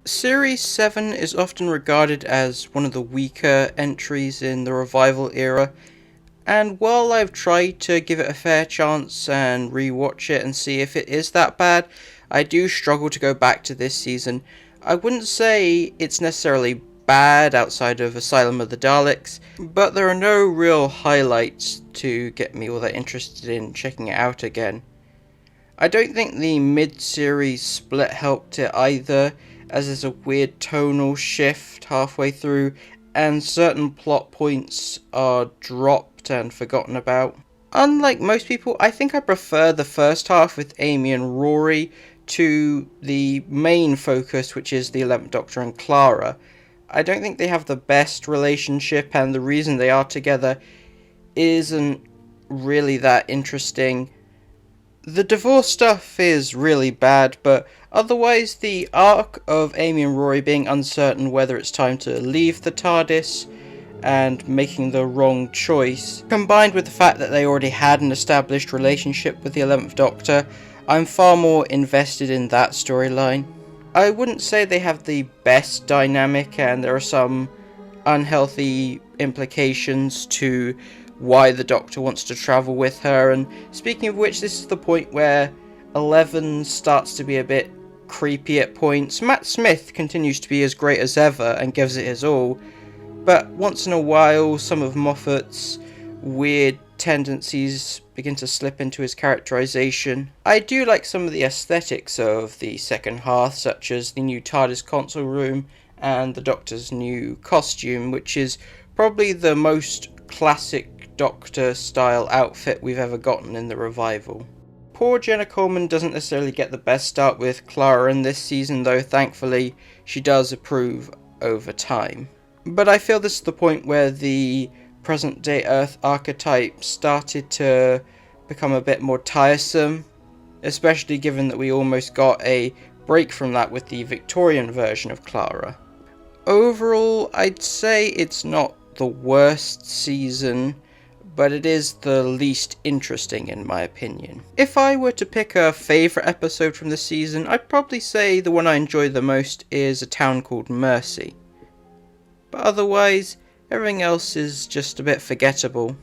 Series 7 is often regarded as one of the weaker entries in the revival era, and while I've tried to give it a fair chance and rewatch it and see if it is that bad, I do struggle to go back to this season. I wouldn't say it's necessarily bad outside of Asylum of the Daleks, but there are no real highlights to get me all that interested in checking it out again. I don't think the mid-series split helped it either, as there's a weird tonal shift halfway through, and certain plot points are dropped and forgotten about. Unlike most people, I think I prefer the first half with Amy and Rory to the main focus, which is the 11th Doctor and Clara. I don't think they have the best relationship, and the reason they are together isn't really that interesting. The divorce stuff is really bad, but otherwise the arc of Amy and Rory being uncertain whether it's time to leave the TARDIS and making the wrong choice, combined with the fact that they already had an established relationship with the 11th Doctor, I'm far more invested in that storyline. I wouldn't say they have the best dynamic, and there are some unhealthy implications to why the Doctor wants to travel with her, and speaking of which, this is the point where 11 starts to be a bit creepy at points. Matt Smith continues to be as great as ever and gives it his all, but once in a while some of Moffat's weird tendencies begin to slip into his characterization. I do like some of the aesthetics of the second half, such as the new TARDIS console room and the Doctor's new costume, which is probably the most classic Doctor style outfit we've ever gotten in the revival. Poor Jenna Coleman doesn't necessarily get the best start with Clara in this season, though thankfully she does improve over time. But I feel this is the point where the present day Earth archetype started to become a bit more tiresome, especially given that we almost got a break from that with the Victorian version of Clara. Overall, I'd say it's not the worst season, but it is the least interesting in my opinion. If I were to pick a favourite episode from the season, I'd probably say the one I enjoy the most is A Town Called Mercy. But otherwise, everything else is just a bit forgettable.